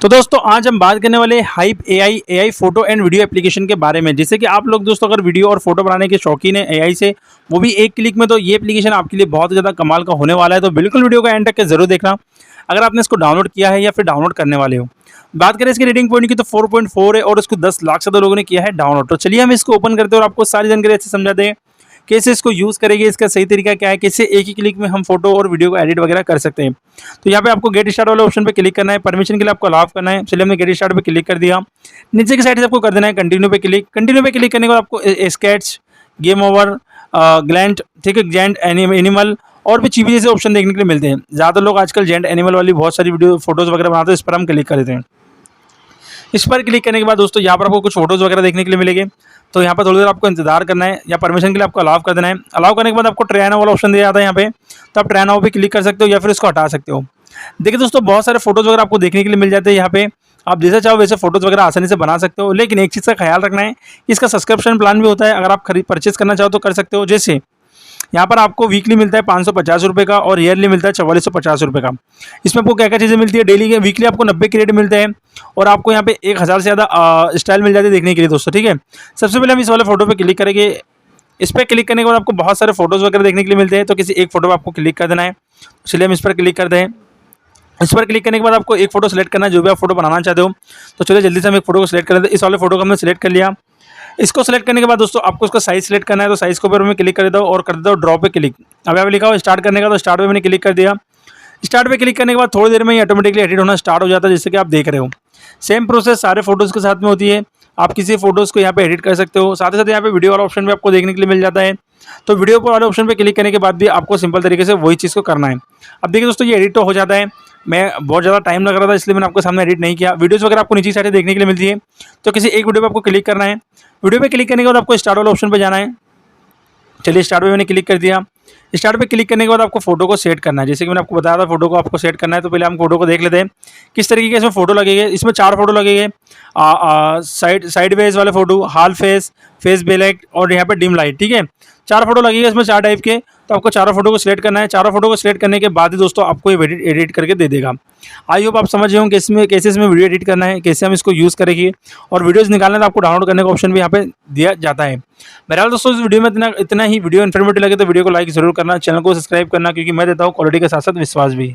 तो दोस्तों आज हम बात करने वाले hype AI photo and video application के बारे में। जैसे कि आप लोग दोस्तों अगर वीडियो और फोटो बनाने के शौकीन है एआई से, वो भी एक क्लिक में, तो ये एप्लीकेशन आपके लिए बहुत ज़्यादा कमाल का होने वाला है। तो बिल्कुल वीडियो का एंड तक के जरूर देखना अगर आपने इसको डाउनलोड किया है या फिर डाउनलोड करने वाले हो। बात करें इसके रेटिंग पॉइंट की तो 4.4 है और इसको 10 लाख से ज़्यादा लोगों ने किया है डाउनलोड। तो चलिए हम इसको ओपन करते हैं और आपको सारी जानकारी अच्छे समझाते हैं कैसे इसको यूज़ करेंगे, इसका सही तरीका क्या है, कैसे एक ही क्लिक में हम फोटो और वीडियो को एडिट वगैरह कर सकते हैं। तो यहाँ पे आपको गेट स्टार्ट वाले ऑप्शन पे क्लिक करना है, परमिशन के लिए आपको अलाउ करना है। चलिए हमने गेट स्टार्ट पे क्लिक कर दिया। नीचे की साइड से आपको कर देना है कंटिन्यू पे क्लिक। कंटिन्यू पे क्लिक करने के बाद आपको स्केच, गेम ओवर, ग्लैंड, ठीक है, जेंट, एनिमल और भी चीज़ें जैसे ऑप्शन देखने के लिए मिलते हैं। ज़्यादा लोग आजकल जेंट एनिमल वाली बहुत सारी वीडियो फोटोज़ वगैरह बनाते हैं, इस पर हम क्लिक कर देते हैं। इस पर क्लिक करने के बाद दोस्तों यहाँ पर आपको कुछ फोटोज़ वगैरह देखने के लिए मिलेंगे। तो यहाँ पर थोड़ी देर आपको इंतजार करना है या परमिशन के लिए आपको अलाउ कर देना है। अलाउ करने के बाद आपको ट्राई नाउ वाला ऑप्शन दिया जाता है यहाँ पे, तो आप ट्राई नाउ पे क्लिक कर सकते हो या फिर इसको हटा सकते हो। देखिए दोस्तों बहुत सारे फोटोज़ वगैरह आपको देखने के लिए मिल जाते हैं यहाँ पे। आप जैसे चाहो वैसे फोटोज़ वगैरह आसानी से बना सकते हो, लेकिन एक चीज़ का ख्याल रखना है, इसका सब्सक्रिप्शन प्लान भी होता है। अगर आप खरीद परचेज करना चाहो तो कर सकते हो। जैसे यहाँ पर आपको वीकली मिलता है 550 रुपये का और ईयरली मिलता है 4450 रुपये का। इसमें आपको क्या क्या चीज़ें मिलती है, डेली के वीकली आपको 90 क्रेडिट मिलते हैं और आपको यहाँ पे 1000 से ज़्यादा स्टाइल मिल जाती है देखने के लिए दोस्तों। ठीक है, सबसे पहले हम इस वाले फोटो पे क्लिक करेंगे। इस पर क्लिक करने के बाद आपको बहुत सारे फोटोज़ वगैरह देखने के लिए मिलते हैं, तो किसी एक फोटो पर आपको क्लिक कर देना है। चलिए हम इस पर क्लिक करते हैं। इस पर क्लिक करने के बाद आपको एक फोटो सेलेक्ट करना है, जो भी आप फोटो बनाना चाहते हो। तो चलिए जल्दी से हम एक फोटो को सिलेक्ट कर लेते हैं। इस वाले फोटो को हमने सेलेक्ट कर लिया। इसको सेलेक्ट करने के बाद दोस्तों आपको उसका साइज सेलेक्ट करना है, तो साइज के ऊपर मैं क्लिक कर देता हूँ और कर देता हूँ ड्रॉ पे क्लिक। अब यहाँ पे लिखा हो स्टार्ट करने का, तो स्टार्ट पे मैंने क्लिक कर दिया। स्टार्ट पे क्लिक करने के बाद थोड़ी देर में ही ऑटोमेटिकली एडिट होना स्टार्ट हो जाता है, जैसे कि आप देख रहे हो। सेम प्रोसेस सारे फोटोज़ के साथ में होती है। आप किसी फोटोज़ को यहाँ पे एडिट कर सकते हो, साथ ही साथ यहाँ पे वीडियो वाला ऑप्शन भी आपको देखने के लिए मिल जाता है। तो वीडियो वाले ऑप्शन पे क्लिक करने के बाद भी आपको सिंपल तरीके से वही चीज़ को करना है। अब देखिए दोस्तों ये एडिट तो हो जाता है। मैं बहुत ज़्यादा टाइम लग रहा था इसलिए मैंने आपके सामने एडिट नहीं किया। वीडियोज़ वगैरह आपको नीचे साइड देखने के लिए मिलती है, तो किसी एक वीडियो पर आपको क्लिक करना है। वीडियो पे क्लिक करने के बाद आपको स्टार्ट वाले ऑप्शन पे जाना है। चलिए स्टार्ट पे मैंने क्लिक कर दिया। स्टार्ट पे क्लिक करने के बाद आपको फोटो को सेट करना है। जैसे कि मैंने आपको बताया था फोटो को आपको सेट करना है, तो पहले हम फोटो को देख लेते हैं किस तरीके के इसमें फोटो लगेंगे। इसमें 4 फोटो लगेंगे, साइड वेज वाले फोटो, हाल फेस, फेस बेलेक्ट और यहाँ पे डिम लाइट। ठीक है, 4 फोटो लगेंगे इसमें 4 टाइप के। तो आपको चारों फोटो को सिलेक्ट करना है। चारों फोटो को सिलेक्ट करने के बाद ही दोस्तों आपको ये एडिट करके दे देगा। आई होप आप समझ रहे हो कैसे इसमें वीडियो एडिट करना है, कैसे हम इसको यूज़ करेंगे। और वीडियोज़ निकालना तो आपको डाउनलोड करने का ऑप्शन भी यहाँ पे दिया जाता है। बहरहाल दोस्तों इस वीडियो में इतना ही वीडियो इन्फॉर्मेटिव लगे तो वीडियो को लाइक जरूर करना, चैनल को सब्सक्राइब करना, क्योंकि मैं देता हूँ क्वालिटी के साथ साथ विश्वास भी।